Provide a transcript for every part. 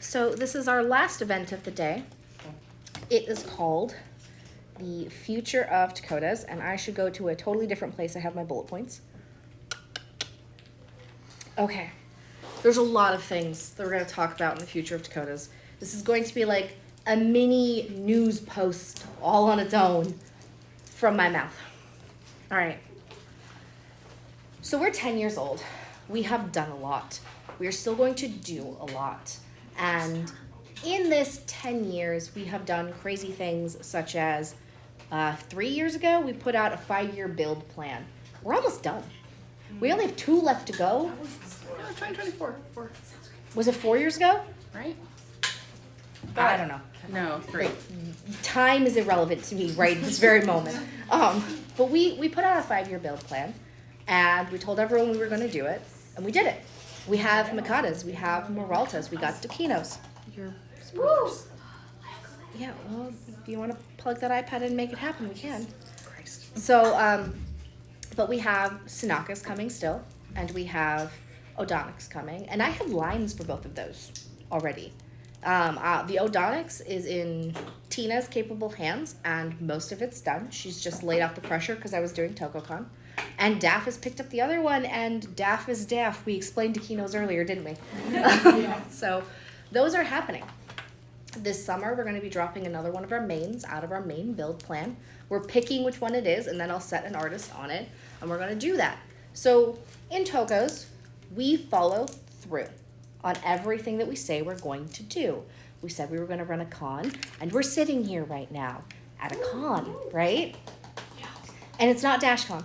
So this is our last event of the day. It is called the Future of Tokotas, and I should go to a totally different place. I have my bullet points. Okay. There's a lot of things that we're going to talk about in the Future of Tokotas. This is going to be like a mini news post all on its own from my mouth. All right. So we're 10 years old. We have done a lot. We are still going to do a lot. And in this 10 years, we have done crazy things such as 3 years ago, we put out a 5-year build plan. We're almost done. We only have 2 left to go. 2024. 4. Was it 4 years ago? Right? I don't know. No, 3. Time is irrelevant to me right at this very moment. But we put out a 5-year build plan, and we told everyone we were going to do it, and we did it. We have Mikatas, we have Moraltas, we got Dakinos. Your spoilers. Yeah, well, if you want to plug that iPad in and make it happen, we can. Christ. So, but we have Sinakas coming still, and we have Odonix coming, and I have lines for both of those already. The Odonix is in Tina's capable hands, and most of it's done. She's just laid off the pressure because I was doing TokoCon. And Daff has picked up the other one, and Daff is Daff. We explained Dakinos earlier, didn't we? So those are happening. This summer, we're going to be dropping another one of our mains out of our main build plan. We're picking which one it is, and then I'll set an artist on it, and we're going to do that. So in Tokos, we follow through on everything that we say we're going to do. We said we were going to run a con, and we're sitting here right now at a con, right? Yeah. And it's not DashCon.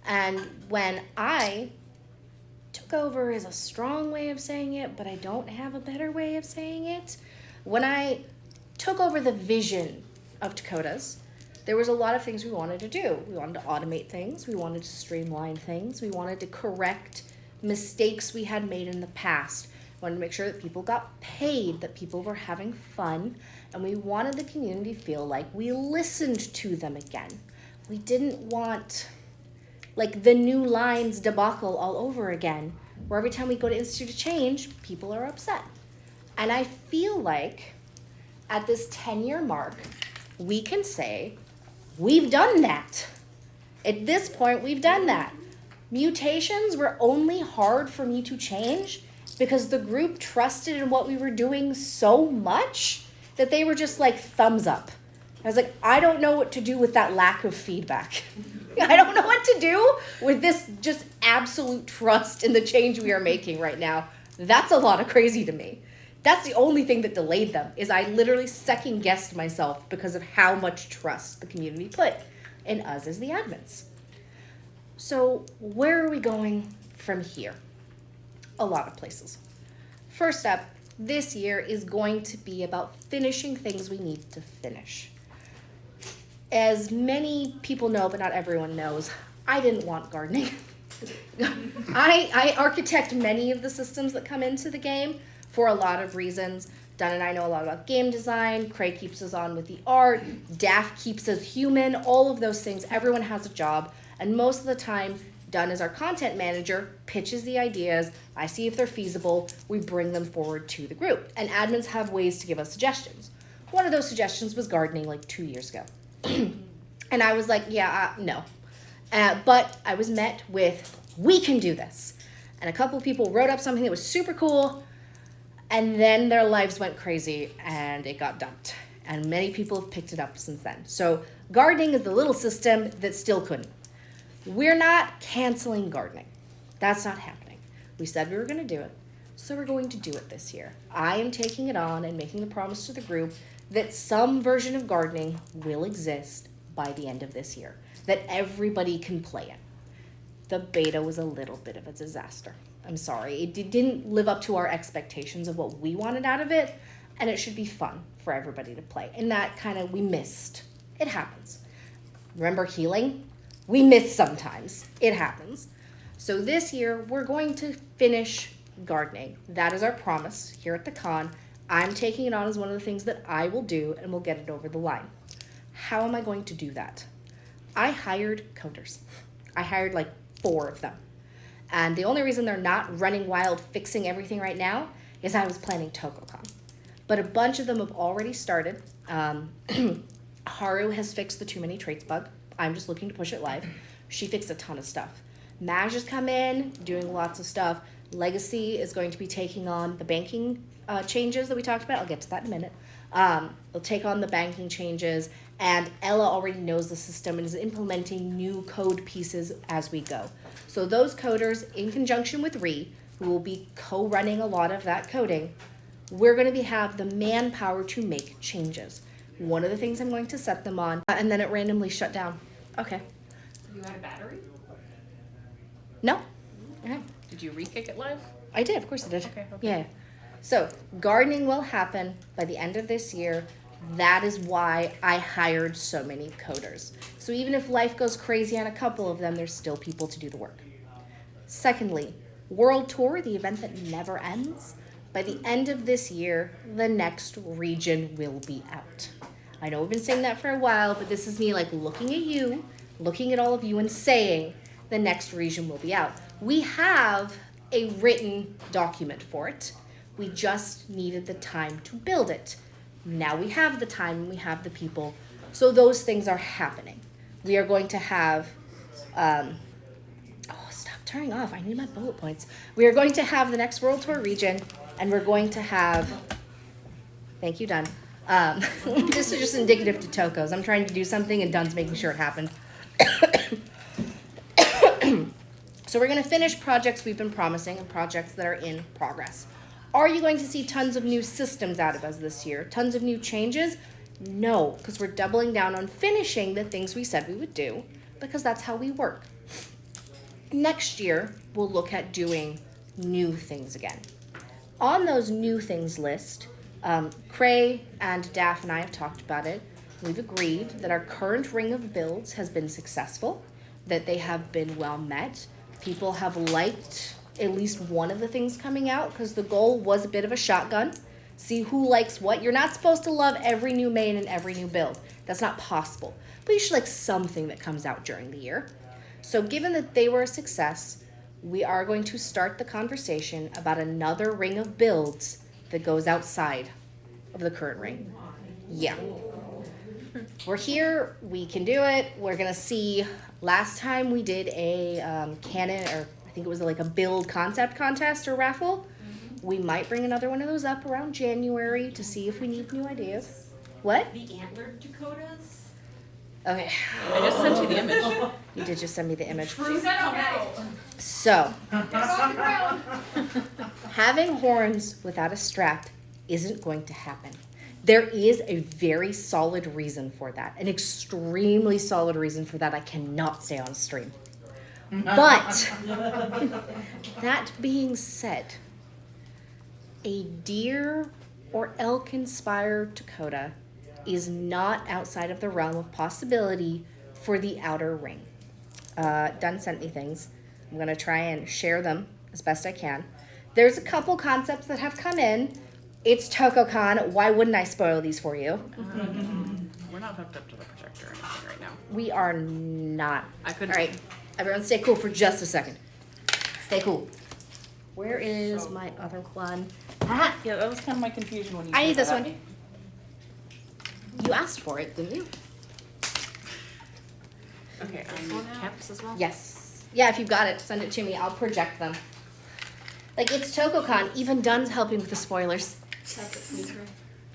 And when I took over is a strong way of saying it, but I don't have a better way of saying it. When I took over the vision of Tokotas, there was a lot of things we wanted to do. We wanted to automate things. We wanted to streamline things. We wanted to correct mistakes we had made in the past. We wanted to make sure that people got paid, that people were having fun, and we wanted the community to feel like we listened to them again. We didn't want like the new lines debacle all over again, where every time we go to Institute of Change, people are upset. And I feel like at this 10-year mark, we can say, we've done that. At this point, we've done that. Mutations were only hard for me to change because the group trusted in what we were doing so much that they were just like thumbs up. I was like, I don't know what to do with that lack of feedback. I don't know what to do with this just absolute trust in the change we are making right now. That's a lot of crazy to me. That's the only thing that delayed them, is I literally second-guessed myself because of how much trust the community put in us as the admins. So where are we going from here? A lot of places. First up, this year is going to be about finishing things we need to finish. As many people know, but not everyone knows, I didn't want gardening. I architect many of the systems that come into the game for a lot of reasons. Dunn and I know a lot about game design. Craeve keeps us on with the art. Daff keeps us human. All of those things. Everyone has a job. And most of the time, Dunn is our content manager, pitches the ideas. I see if they're feasible. We bring them forward to the group. And admins have ways to give us suggestions. One of those suggestions was gardening like 2 years ago. And I was like, yeah, no. But I was met with, we can do this. And a couple of people wrote up something that was super cool, and then their lives went crazy and it got dumped. And many people have picked it up since then. So gardening is the little system that still couldn't. We're not canceling gardening. That's not happening. We said we were going to do it, so we're going to do it this year. I am taking it on and making the promise to the group that some version of gardening will exist by the end of this year, that everybody can play it. The beta was a little bit of a disaster. I'm sorry. It didn't live up to our expectations of what we wanted out of it, and it should be fun for everybody to play. And that kind of, we missed. It happens. Remember healing? We miss sometimes. It happens. So this year, we're going to finish gardening. That is our promise here at the con. I'm taking it on as one of the things that I will do, and we'll get it over the line. How am I going to do that? I hired coders. I hired like 4 of them. And the only reason they're not running wild fixing everything right now is I was planning TokoCon. But a bunch of them have already started. Haru has fixed the too many traits bug. I'm just looking to push it live. She fixed a ton of stuff. Maj has come in, doing lots of stuff. Legacy is going to be taking on the banking changes that we talked about. I'll get to that in a minute. They'll take on the banking changes, and Ella already knows the system and is implementing new code pieces as we go. So those coders, in conjunction with Ree, who will be co-running a lot of that coding, we're going to have the manpower to make changes. One of the things I'm going to set them on, and then it randomly shut down. Okay. You had a battery? No. Okay. Did you re-kick it live? I did, of course I did. Okay. Yeah. So gardening will happen by the end of this year. That is why I hired so many coders. So even if life goes crazy on a couple of them, there's still people to do the work. Secondly, World Tour, the event that never ends. By the end of this year, the next region will be out. I know we've been saying that for a while, but this is me like looking at you, looking at all of you and saying the next region will be out. We have a written document for it. We just needed the time to build it. Now we have the time and we have the people. So those things are happening. We are going to have, stop turning off. I need my bullet points. We are going to have the next World Tour region, and we're going to have, thank you, Dun. This is just indicative to Tokos. I'm trying to do something and Dun's making sure it happened. So we're going to finish projects we've been promising and projects that are in progress. Are you going to see tons of new systems out of us this year? Tons of new changes? No, because we're doubling down on finishing the things we said we would do, because that's how we work. Next year, we'll look at doing new things again. On those new things list, Craeve and Daff and I have talked about it. We've agreed that our current ring of builds has been successful, that they have been well met. People have liked at least one of the things coming out, because the goal was a bit of a shotgun. See who likes what. You're not supposed to love every new main and every new build. That's not possible. But you should like something that comes out during the year. So given that they were a success, we are going to start the conversation about another ring of builds that goes outside of the current ring. Yeah. We're here, we can do it. We're gonna see, last time we did a canon, or I think it was like a build concept contest or raffle. We might bring another one of those up around January to see if we need new ideas. What? The antlered Dakotas? Okay. I just sent you the image. You did just send me the image. She said okay. So, having horns without a strap isn't going to happen. There is a very solid reason for that. An extremely solid reason for that. I cannot stay on stream. But, that being said, a deer or elk-inspired Dakota is not outside of the realm of possibility for the outer ring. Dunn sent me things. I'm going to try and share them as best I can. There's a couple concepts that have come in. It's TokoCon. Why wouldn't I spoil these for you? We're not hooked up to the projector or anything right now. We are not. I couldn't. All right, everyone stay cool for just a second. Stay cool. Where is my other one? Ah, Yeah, that was kind of my confusion when you. I need threw this that at one. me. You asked for it, didn't you? Okay, I need caps as well. Yes. Yeah, if you got it, send it to me. I'll project them. Like, it's TokoCon. Even Dunn's helping with the spoilers.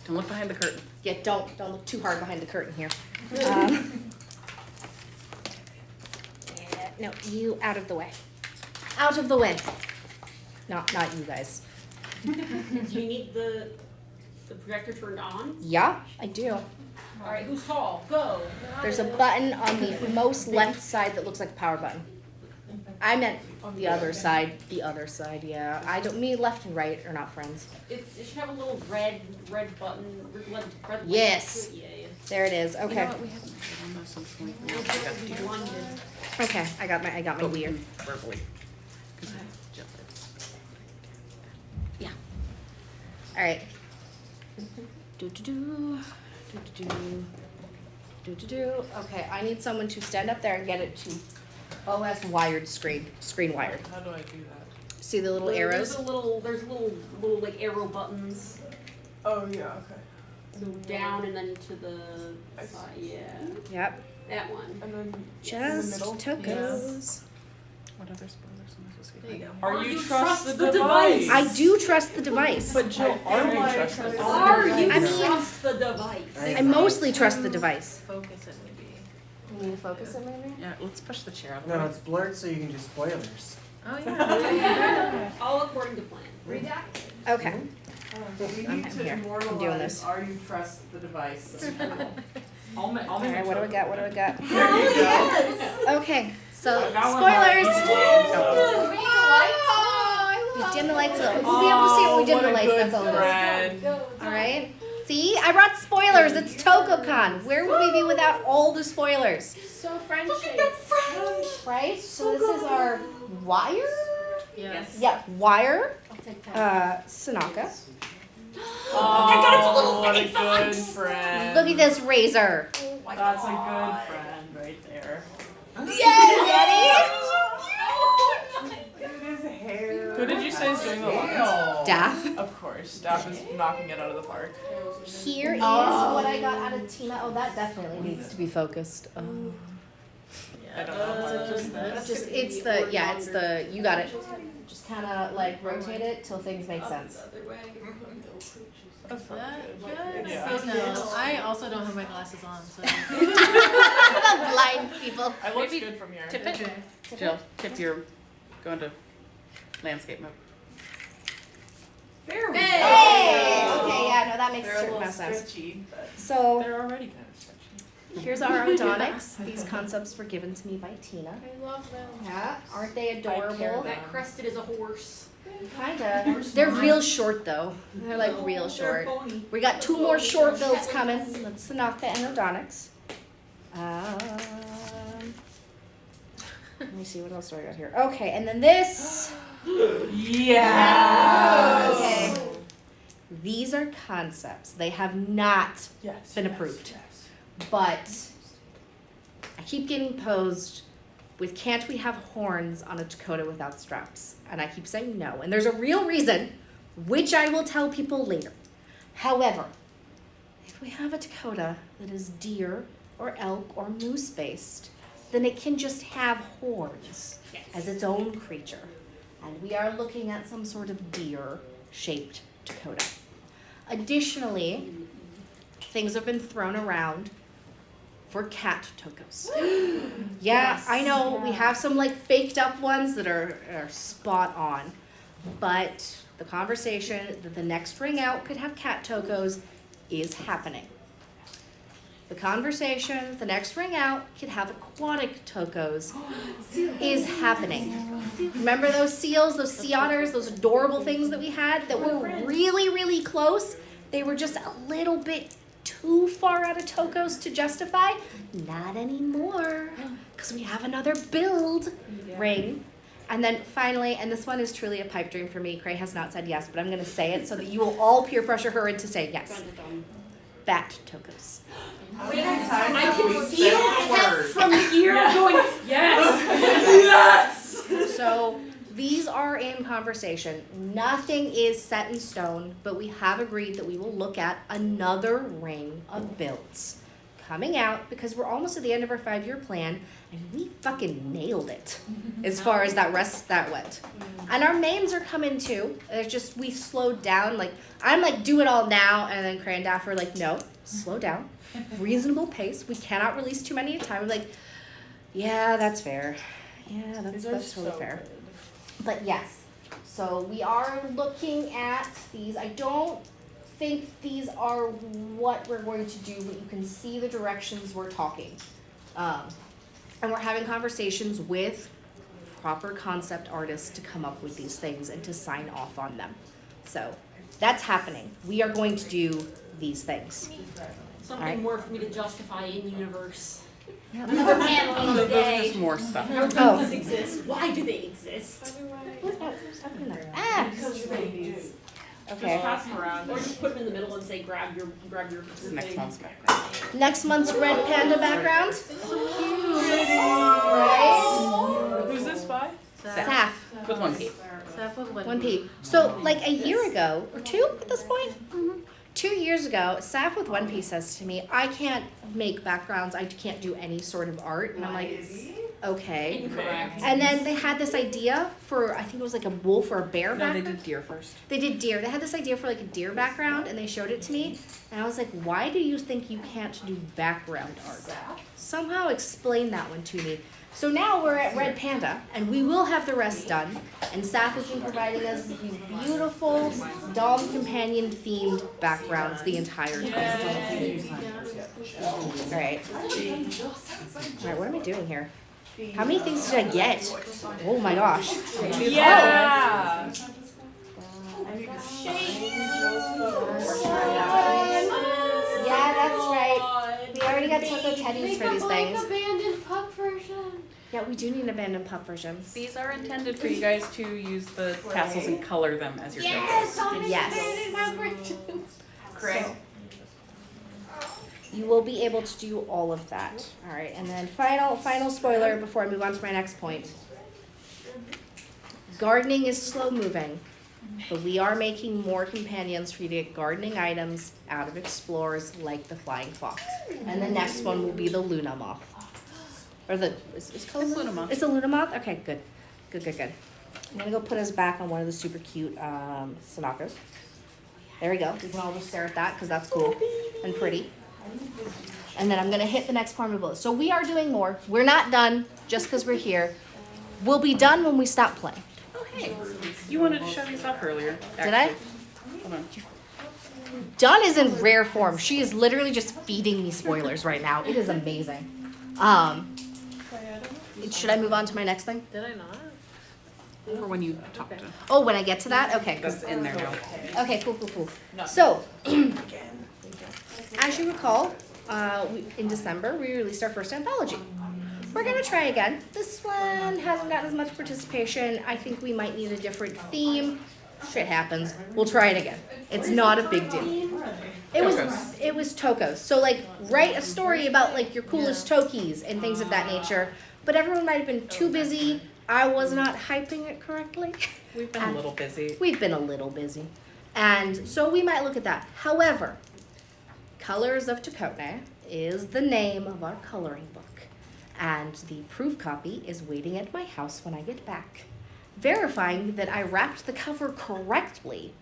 Don't look behind the curtain. Yeah, don't look too hard behind the curtain here. Yeah, no, you out of the way. Out of the way. Not you guys. Do you need the projector turned on? Yeah, I do. All right, who's tall? Go. There's a button on the most left side that looks like a power button. I meant the other side. The other side, yeah. I don't mean left and right are not friends. It should have a little red button. Red light Yes. to it. Yeah. There it is. You know Okay. what? We haven't had one of some point. We It's got the deer. London. Okay. I got my But we weird. can verbally. 'Cause I just- Yeah. All right. Do. Okay, I need someone to stand up there and get it to Oh, that's wired screen wired. How do I do that? See the little arrows? There's little like arrow buttons. Oh yeah, okay. So down and then to the side. Yeah. Yep. That one. And then Just middle? Tokos. What other spoilers am I supposed to There you get? go. Or you trust the device. I do trust the device. But Jill, are you trust the device? Are you I mean- trust the device? I mostly trust the device. Focus it maybe. You need to focus it maybe? Yeah, let's push the chair out of the No, way. it's blurred so you can do spoilers. Oh yeah. All according to plan. Redacted. Okay. We I'm need here. to I'm doing immortalize, this. are you trust the device? I'll Alright, what do we got? What do we got? There you go. Okay, so I got one spoilers! Oh, We dim the lights a little. We'll be able to see when we dim the lights, that's all it is. Friend. Alright? See? I brought spoilers. It's TokoCon. Where would we be without all the spoilers? so French. Right? So this is our wire? Yes. Yep, wire. I'll take that. Sanaka. Oh, what a good friend. Look at this razor. That's a good friend right there. Yes, Look at his hair. Who did you say is doing the lines? Daff. Of course, Daff is knocking it out of the park. Here is what I got out of Tina. Oh, that definitely needs to be focused. Oh. I don't know. It's the, you got it. Just kind of like rotate it till things make sense. Is that good? Yeah. So no, I also don't have my glasses on, so. Blind people. I look Maybe good from here. Tip it. Jill, tip your, go into landscape mode. There we Hey! go. Okay, yeah, no, that makes a They're a certain little amount of sense. stretchy, but So They're already kind of stretchy. here's our Odonics. These concepts were given to me by Tina. I love them. Yeah, aren't they I care adorable? that- That crested is a horse. Kinda. They're real short though. They're like real short. We got 2 more short builds coming. That's Sanaka and Odonics. Let me see, what else do I got here? Okay, and then this. yes. Okay. These are concepts. They have not Yes. been approved. But I keep getting posed with, can't we have horns on a Dakota without straps? And I keep saying no. And there's a real reason, which I will tell people later. However, if we have a Dakota that is deer or elk or moose based, then it can just have horns as its own creature. And we are looking at some sort of deer shaped Dakota. Additionally, things have been thrown around for cat Tokos. Yeah, I know we have some like faked up ones that are spot on, but the conversation that the next ring out could have cat Tokos is happening. The conversation the next ring out could have aquatic Tokos is happening. Remember those seals, those sea otters, those adorable things that we had that were really, really close? They were just a little bit too far out of Tokos to justify. Not anymore, because we have another build ring. And then finally, and this one is truly a pipe dream for me, Craeve has not said yes, but I'm going to say it so that you will all peer pressure her into saying yes. Bat Tokos. How many times have I we can said feel the it word? from here going, yes! Yes! So these are in conversation. Nothing is set in stone, but we have agreed that we will look at another ring of builds coming out because we're almost at the end of our 5-year plan and we fucking nailed it as far as that went. And our mains are coming too. It's just we slowed down. Like I'm like do it all now, and then Craeve and Daff are like no, slow down, reasonable pace. We cannot release too many at a time. We're like, yeah, that's fair. Yeah, that's totally fair. But yes, so we are looking at these. I don't think these are what we're going to do, but you can see the directions we're talking. And we're having conversations with proper concept artists to come up with these things and to sign off on them. So that's happening. We are going to do these things. Something Alright. more for me to justify in universe. Yep. Another panel on the Those are day. just more stuff. How do Oh. these exist? Why do they exist? Stop doing that. Ah! Because you're babies. Okay. Just pass them around. Or just put them in the middle and say, grab your This is next thing. month's background. Next month's red panda background. Right? by? Saf. With one P. Saf with One P. So, like a year ago, or two at this point? 2 years ago, Saf with One P says to me, I can't make backgrounds, I can't do any sort of art. And I'm like, okay. Incorrect. And then they had this idea for, I think it was like a wolf or a bear No, they background. did deer first. They did deer. They had this idea for like a deer background, and they showed it to me. And I was like, why do you think you can't do background art? Somehow explain that one to me. So now we're at Red Panda, and we will have the rest done. And Saf has been providing us these beautiful Dom Companion themed backgrounds the entire time. All right. All right, what am I doing here? How many things did I get? Oh my gosh. Yeah. Yeah, that's right. We already got Toko Teddies for these things. abandoned pup version. Yeah, we do need an abandoned pup version. These are intended for you guys to use the tassels and color them as your Yes, I'll make Yes. abandoned pup version. Craeve. You will be able to do all of that. All right, and then final spoiler before I move on to my next point. Gardening is slow moving, but we are making more companions for you to get gardening items out of explorers like the flying fox. And the next one will be the Luna moth. Or the, it's called It's Luna moth. It's a Luna moth? Okay, good. Good. I'm gonna go put us back on one of the super cute Sonakas. There we go. We can all just stare at that because that's cool and pretty. And then I'm gonna hit the next part of the bullet. So we are doing more. We're not done just because we're here. We'll be done when we stop playing. Oh, hey. You wanted to show these off earlier. Did I? actually. Hold on. Dawn is in rare form. She is literally just feeding me spoilers right now. It is amazing. Should I move on to my next thing? Did I not? For when you talk to. Oh, when I get to that? Okay. That's in there now. Okay, cool. So, as you recall, in December, we released our first anthology. We're gonna try again. This one hasn't gotten as much participation. I think we might need a different theme. Shit happens. We'll try it again. It's not a big deal. It was Tokos. So like write a story about like your coolest Tokis and things of that nature. But everyone might have been too busy. I was not hyping it correctly. We've been a little busy. We've been a little busy. And so we might look at that. However, Colors of Tokotas is the name of our coloring book. And the proof copy is waiting at my house when I get back. Verifying that I wrapped the cover correctly.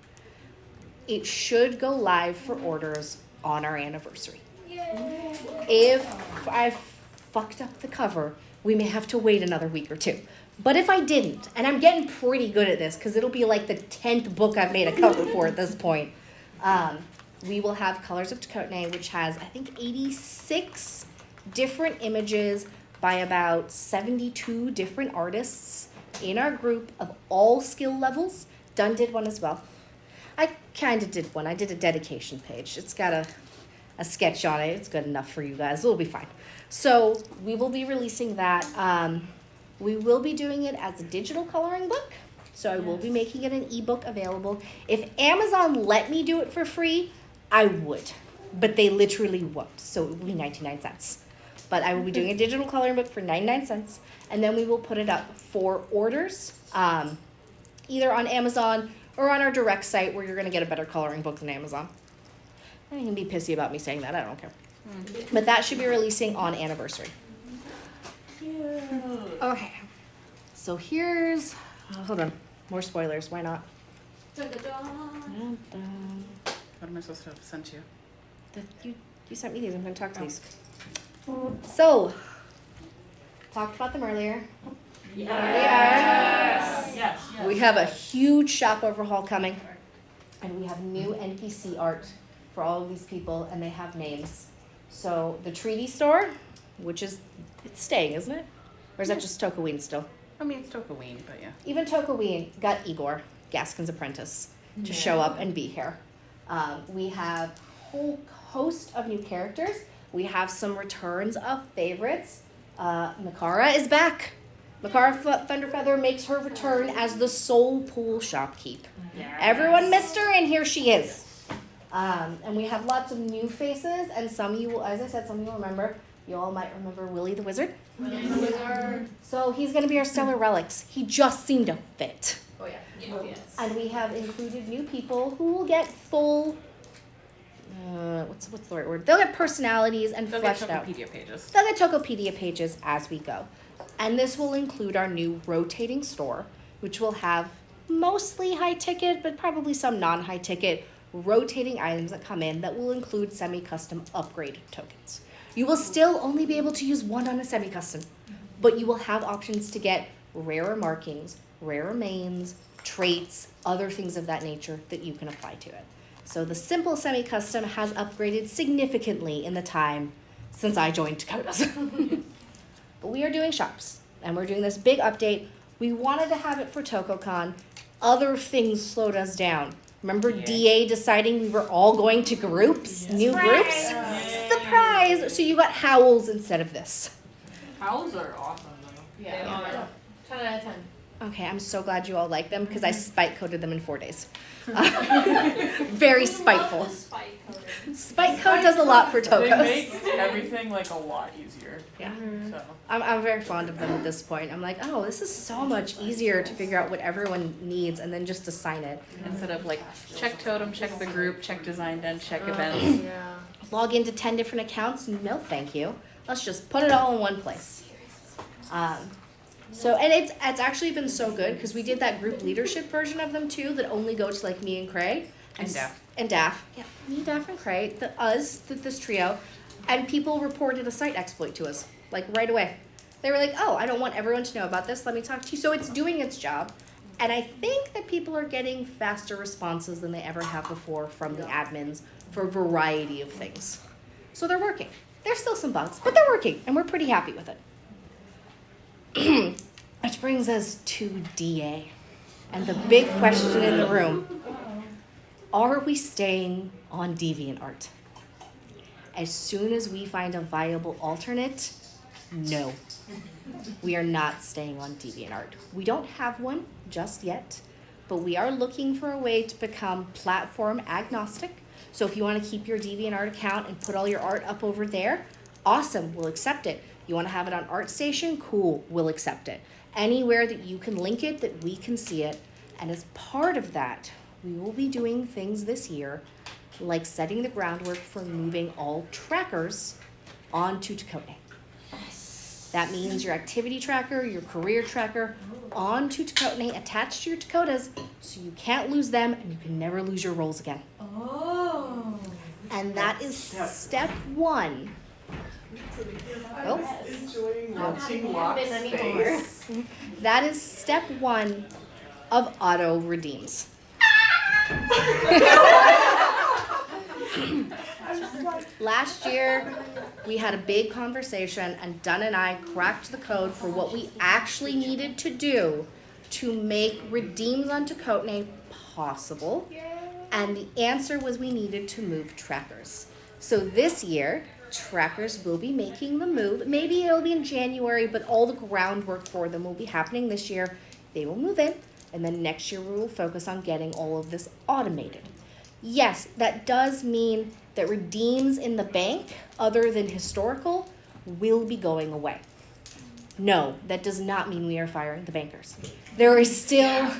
It should go live for orders on our anniversary. If I fucked up the cover, we may have to wait another week or two. But if I didn't, and I'm getting pretty good at this because it'll be like the 10th book I've made a cover for at this point, we will have Colors of Tokotas, which has, I think, 86 different images by about 72 different artists in our group of all skill levels. Dunn did one as well. I kind of did one. I did a dedication page. It's got a sketch on it. It's good enough for you guys. It'll be fine. So we will be releasing that. We will be doing it as a digital coloring book. So I will be making it an ebook available. If Amazon let me do it for free, I would. But they literally won't. So it will be 99 cents. But I will be doing a digital coloring book for 99 cents. And then we will put it up for orders, either on Amazon or on our direct site where you're going to get a better coloring book than Amazon. And you can be pissy about me saying that. I don't care. But that should be releasing on anniversary. Okay. So here's... hold on. More spoilers. Why not? What am I supposed to have sent you? You sent me these. I'm going to talk to these. So, talked about them earlier. Yes. We have a huge shop overhaul coming, and we have new NPC art for all of these people, and they have names. So the Treaty Store, which is, it's staying, isn't it? Or is that just Tokoween still? I mean, it's Tokoween, but yeah. Even Tokoween got Igor, Gaskin's apprentice, to show up and be here. We have a whole host of new characters. We have some returns of favorites. Makara is back. Makara Thunderfeather makes her return as the Soul Pool shopkeep. Everyone missed her, and here she is. And we have lots of new faces, and some of you will, as I said, some of you will remember. You all might remember Willie the Wizard. So he's going to be our Stellar Relics. He just seemed to fit. Oh yeah. Yes. And we have included new people who will get full, what's the right word? They'll get personalities and They'll get fleshed out. Tokopedia pages. They'll get Tokopedia pages as we go. And this will include our new rotating store, which will have mostly high ticket, but probably some non-high ticket rotating items that come in that will include semi-custom upgrade tokens. You will still only be able to use one on a semi-custom, but you will have options to get rarer markings, rarer mains, traits, other things of that nature that you can apply to it. So the simple semi-custom has upgraded significantly in the time since I joined Tokotas. But we are doing shops, and we're doing this big update. We wanted to have it for TokoCon. Other things slowed us down. Remember DA deciding we were all going to groups, new groups? Surprise! So you got Howls instead of this. Owls are awesome though. Yeah. 10 out of 10. Okay, I'm so glad you all like them because I spite coded them in 4 days. Very spiteful. Spite code does a lot for They Tokos. make everything like a lot easier. Yeah. So I'm very fond of them at this point. I'm like, oh, this is so much easier to figure out what everyone needs and then just assign it. Instead of like check totem, check the group, check design den, check events. Yeah. Log into 10 different accounts? No, thank you. Let's just put it all in one place. And it's actually been so good because we did that group leadership version of them too that only go to like me and Craig. And Daff. And Daff. Yeah, me, Daff, and Craig. This trio. And people reported a site exploit to us, like right away. They were like, oh, I don't want everyone to know about this. Let me talk to you. So it's doing its job. And I think that people are getting faster responses than they ever have before from the admins for a variety of things. So they're working. There's still some bugs, but they're working, and we're pretty happy with it. Which brings us to DA. And the big question in the room, are we staying on DeviantArt? As soon as we find a viable alternate, no. We are not staying on DeviantArt. We don't have one just yet, but we are looking for a way to become platform agnostic. So if you want to keep your DeviantArt account and put all your art up over there, awesome, we'll accept it. You want to have it on ArtStation? Cool, we'll accept it. Anywhere that you can link it, that we can see it. And as part of that, we will be doing things this year like setting the groundwork for moving all trackers onto Tokotne. That means your activity tracker, your career tracker, onto Tokotne, attached to your Tokotas, so you can't lose them and you can never lose your roles again. Oh. And that is step one. Oh, Enjoying Not watching having Lock's admin anymore. face. that is step one of auto redeems. Last year, we had a big conversation, and Dunn and I cracked the code for what we actually needed to do to make redeems on Tokotne possible. And the answer was we needed to move trackers. So this year, trackers will be making the move. Maybe it'll be in January, but all the groundwork for them will be happening this year. They will move in, and then next year we will focus on getting all of this automated. Yes, that does mean that redeems in the bank, other than historical, will be going away. No, that does not mean we are firing the bankers. There is still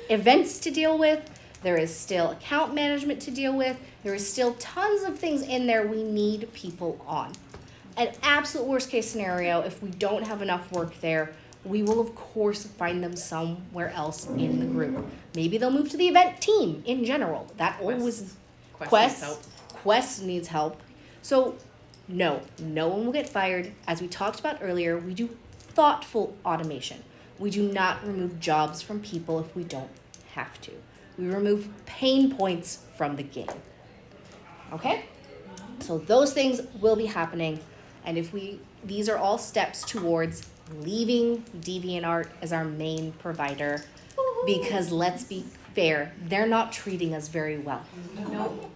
events to deal with. There is still account management to deal with. There is still tons of things in there we need people on. An absolute worst case scenario, if we don't have enough work there, we will of course find them somewhere else in the group. Maybe they'll move to the event team in general. That always Quest needs help. So no one will get fired. As we talked about earlier, we do thoughtful automation. We do not remove jobs from people if we don't have to. We remove pain points from the game. Okay? So those things will be happening, and these are all steps towards leaving DeviantArt as our main provider, because let's be fair, they're not treating us very well. Nope.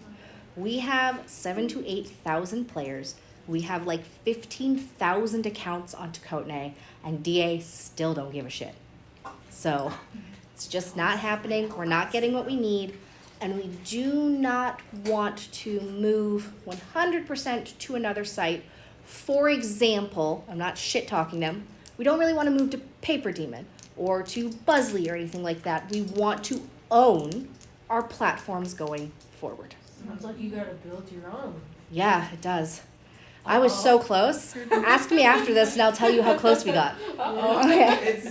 We have 7,000 to 8,000 players. We have like 15,000 accounts on Tokotne, and DA still don't give a shit. So it's just not happening. We're not getting what we need, and we do not want to move 100% to another site For example, I'm not shit talking them. We don't really want to move to Paper Demon or to Buzzly or anything like that. We want to own our platforms going forward. Sounds like you gotta build your own. Yeah, it does. I was so close. Ask me after this and I'll tell you how close we got. Okay.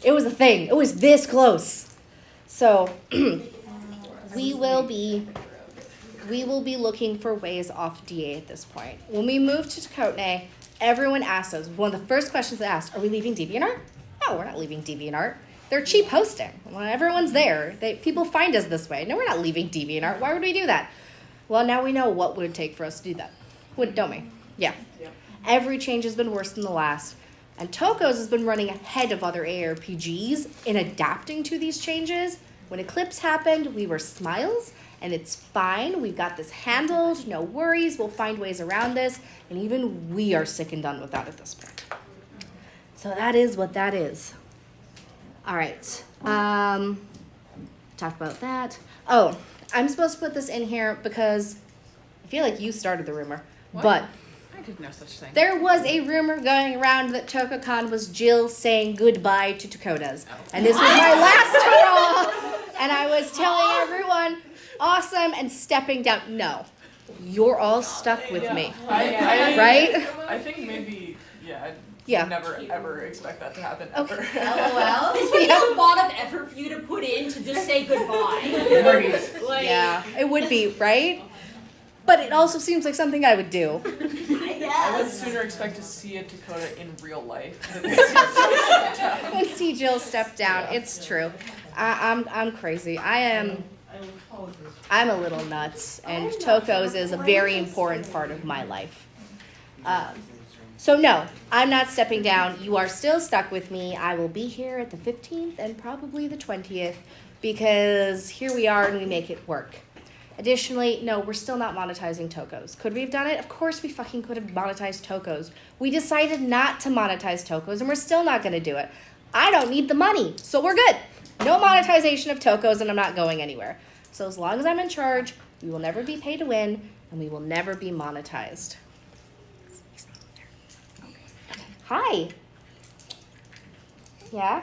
It was a thing. It was this close. So we will be looking for ways off DA at this point. When we moved to Tokotane, everyone asked us, one of the first questions they asked, are we leaving DeviantArt? No, we're not leaving DeviantArt. They're cheap hosting. When everyone's there, people find us this way. No, we're not leaving DeviantArt. Why would we do that? Well, now we know what would it take for us to do that. Don't we? Yeah. Yep. Every change has been worse than the last. And Tokos has been running ahead of other ARPGs in adapting to these changes. When Eclipse happened, we were smiles, and it's fine. We've got this handled, no worries. We'll find ways around this. And even we are sick and done with that at this point. So that is what that is. All right. Talked about that. Oh, I'm supposed to put this in here because I feel like you started the rumor. What? But I did no such thing. there was a rumor going around that TokoCon was Jill saying goodbye to Tokotas. And this was my last hurrah. And I was telling everyone, awesome, and stepping down. No, you're all stuck with me. Right? I think maybe, yeah. Yeah. Never ever expect that to happen Okay. ever. LOL. This would be a lot of effort for you to put in to just say goodbye. Like, Yeah, it would be, right? But it also seems like something I would do. I I would guess. sooner expect to see a Dakota in real life than to see Dakota down. And see Jill step down. Yeah. It's true. I'm crazy. I'm a little nuts, and Tokos is a very important part of my life. So no, I'm not stepping down. You are still stuck with me. I will be here at the 15th and probably the 20th because here we are and we make it work. Additionally, no, we're still not monetizing Tokos. Could we have done it? Of course we fucking could have monetized Tokos. We decided not to monetize Tokos and we're still not going to do it. I don't need the money, so we're good. No monetization of Tokos and I'm not going anywhere. So as long as I'm in charge, we will never be pay to win and we will never be monetized. Hi. Yeah?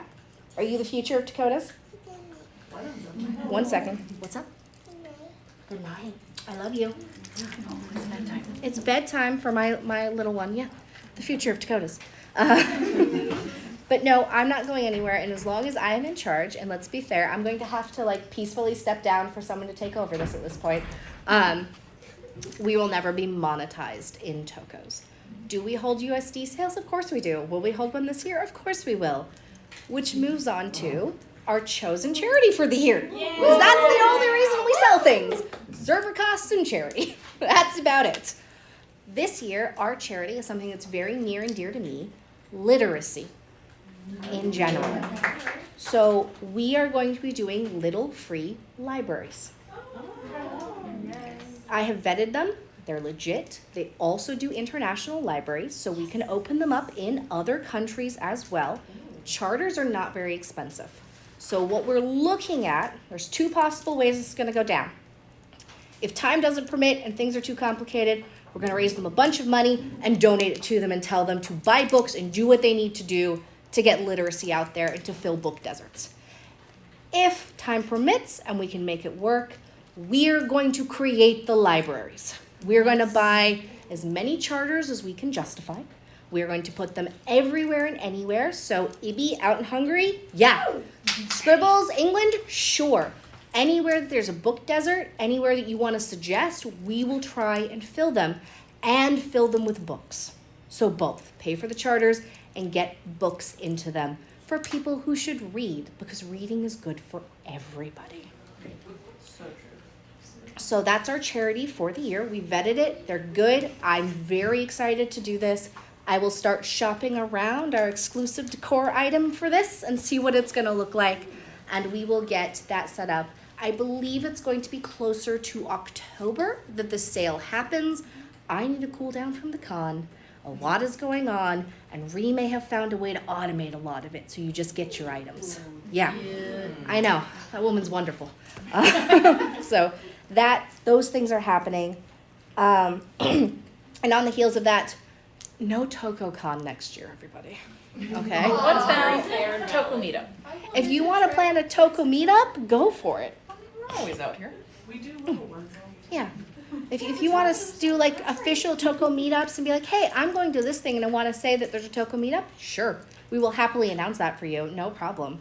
Are you the future of Tokotas? 1 second. What's up? Good night. I love you. It's bedtime. It's bedtime for my little one. Yeah. The future of Tokotas. But no, I'm not going anywhere. And as long as I am in charge, and let's be fair, I'm going to have to peacefully step down for someone to take over this at this point. We will never be monetized in Tokos. Do we hold USD sales? Of course we do. Will we hold one this year? Of course we will. Which moves on to our chosen charity for the year. Because that's the only reason we sell things. Server costs and charity. That's about it. This year, our charity is something that's very near and dear to me. Literacy in general. So we are going to be doing little free libraries. I have vetted them. They're legit. They also do international libraries, so we can open them up in other countries as well. Charters are not very expensive. So what we're looking at, there's 2 possible ways it's going to go down. If time doesn't permit and things are too complicated, we're going to raise them a bunch of money and donate it to them and tell them to buy books and do what they need to do to get literacy out there and to fill book deserts. If time permits and we can make it work, we're going to create the libraries. We're going to buy as many charters as we can justify. We're going to put them everywhere and anywhere. So Ibby out in Hungary, yeah. Scribbles, England, sure. Anywhere that there's a book desert, anywhere that you want to suggest, we will try and fill them with books. So both pay for the charters and get books into them for people who should read, because reading is good for everybody. So true. So that's our charity for the year. We vetted it. They're good. I'm very excited to do this. I will start shopping around our exclusive decor item for this and see what it's going to look like. And we will get that set up. I believe it's going to be closer to October that the sale happens. I need to cool down from the con. A lot is going on, and Ree may have found a way to automate a lot of it, so you just get your items. Yeah. I know. That woman's wonderful. So those things are happening. And on the heels of that, no TokoCon next year, everybody. Okay? What's Very that? fair. Toko meetup. If you want to plan a Toko meetup, go for it. We're always out here. We do little ones. Yeah. If you want to do like official Toko meetups and be like, hey, I'm going to this thing and I want to say that there's a Toko meetup, sure. We will happily announce that for you. No problem.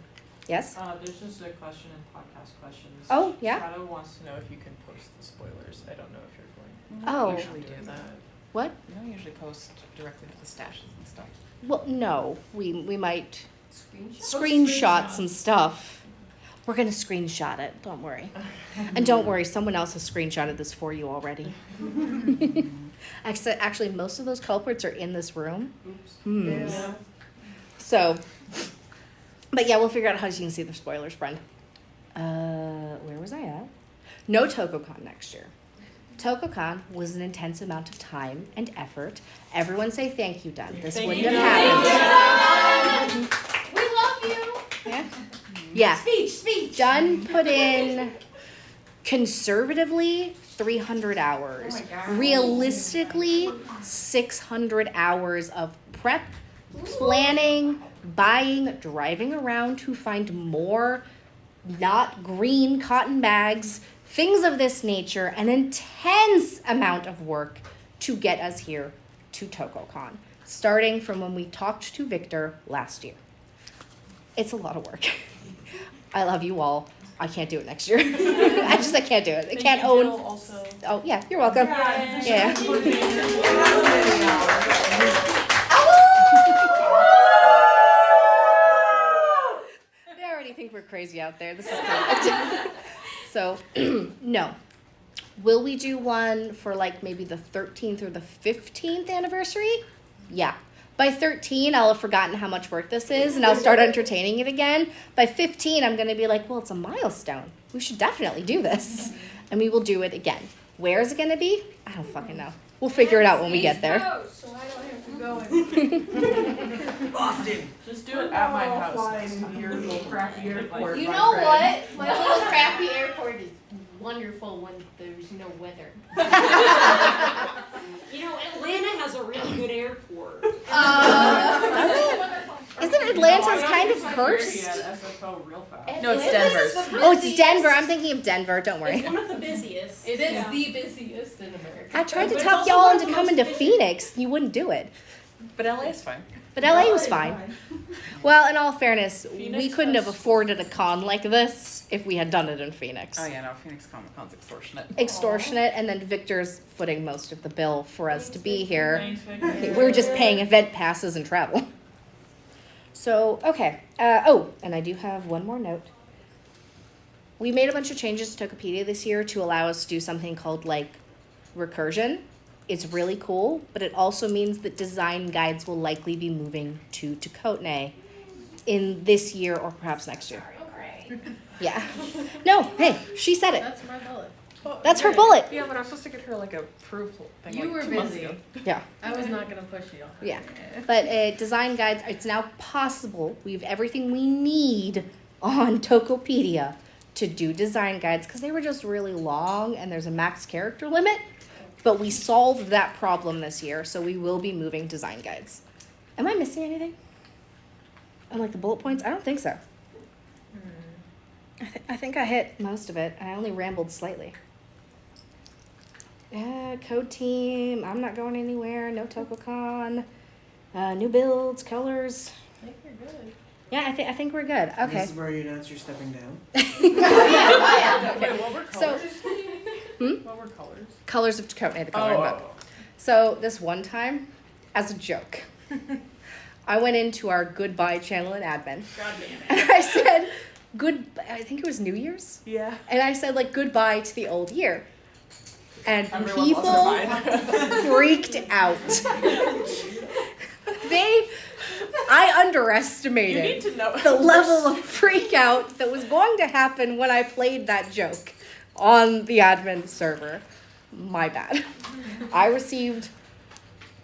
Yes? There's just a question in podcast questions. Oh, yeah? Shadow wants to know if you can post the spoilers. I don't know if you're going. Oh. We usually do that. What? We don't usually post directly to the stashes and stuff. Well, no. We might screenshot some stuff. We're going to screenshot it. Don't worry. And don't worry, someone else has screenshotted this for you already. Actually, most of those culprits are in this room. Oops. Yeah. So, but yeah, we'll figure out how you can see the spoilers, friend. Where was I at? No TokoCon next year. TokoCon was an intense amount of time and effort. Everyone say thank you, Dun. This Thank wouldn't you, have happened. We love you. Yeah. Yeah. Speech. Dun put in conservatively 300 hours. Oh my God. Realistically, 600 hours of prep, planning, buying, driving around to find more not green cotton bags, things of this nature, an intense amount of work to get us here to TokoCon, starting from when we talked to Victor last year. It's a lot of work. I love you all. I can't do it next year. I can't do it. I can't own. Also. Oh yeah, you're welcome. Yeah. They already think we're crazy out there. This is perfect. So, no. Will we do one for like maybe the 13th or the 15th anniversary? Yeah. By 13, I'll have forgotten how much work this is, and I'll start entertaining it again. By 15, I'm going to be like, well, it's a milestone. We should definitely do this. And we will do it again. Where is it going to be? I don't fucking know. We'll figure it out when we get there. So I don't have to go Boston. Just do it at my house. flying into your little crappy airport. You my know friend. what? My little crappy airport is wonderful when there's no weather. You know, Atlanta has a really good airport. Isn't Atlanta's kind of cursed? SFO real fast. No, it's Atlanta's Denver's. the Oh, it's busiest. Denver. I'm thinking of Denver. Don't worry. It's one of the busiest. It is Yeah. the busiest in America. I tried to But it's talk also y'all one of into the coming most to efficient. Phoenix. You wouldn't do it. But LA is fine. But LA was fine. Well, in all fairness, we Phoenix couldn't have has- afforded a con like this if we had done it in Phoenix. Oh yeah, no, Phoenix Comic Con's extortionate. Extortionate, and then Victor's footing most of the bill for us to be here. Thanks, Victor. We're just paying event passes and travel. So, okay. And I do have one more note. We made a bunch of changes to Tokopedia this year to allow us to do something called, like, recursion. It's really cool, but it also means that design guides will likely be moving to Tokotne in this year or perhaps next year. Yeah. No, hey, she said it. That's my bullet. That's her bullet. Yeah, but I was supposed to get her like a proof thing. You like were 2 months busy. ago. Yeah. I was not gonna push you. Yeah. But design guides, it's now possible. We have everything we need on Tokopedia to do design guides because they were just really long and there's a max character limit. But we solved that problem this year, so we will be moving design guides. Am I missing anything? On like the bullet points? I don't think so. I think I hit most of it. I only rambled slightly. Code team. I'm not going anywhere. No TokoCon. New builds, colors. I think you're good. Yeah, I think we're good. Okay. This is where you announce you're stepping down. Wait, what were So- colors? What were colors? Colors of Tokotne, the coloring book. So this one time, as a joke, I went into our goodbye channel in admin, God damn it. and I said I think it was New Year's, Yeah. and I said like goodbye to the old year, and Everyone people lost their mind. freaked out. I You underestimated need to know the level of freak out that was going to happen when I played that joke on the admin server. My bad. I received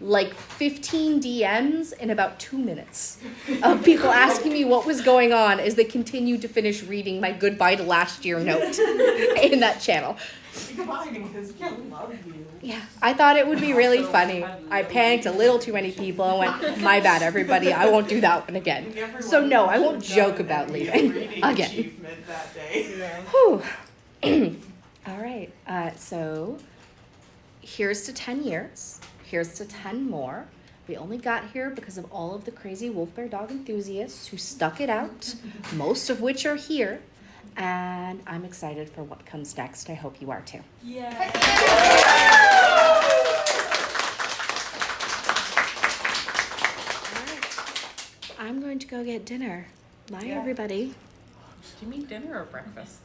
like 15 DMs in about 2 minutes of people asking me what was going on as they continued to finish reading my goodbye to last year note in that channel. Goodbye, because we love you. Yeah, I thought it would be really funny. I panicked a little too many people and went, my bad, everybody, I won't do that one again. So no, I won't joke about leaving again. Achievement that day. Whew. All right, so here's to 10 years. Here's to 10 more. We only got here because of all of the crazy wolf bear dog enthusiasts who stuck it out, most of which are here. And I'm excited for what comes next. I hope you are too. Yeah. I'm going to go get dinner. Bye, everybody. Do you mean dinner or breakfast?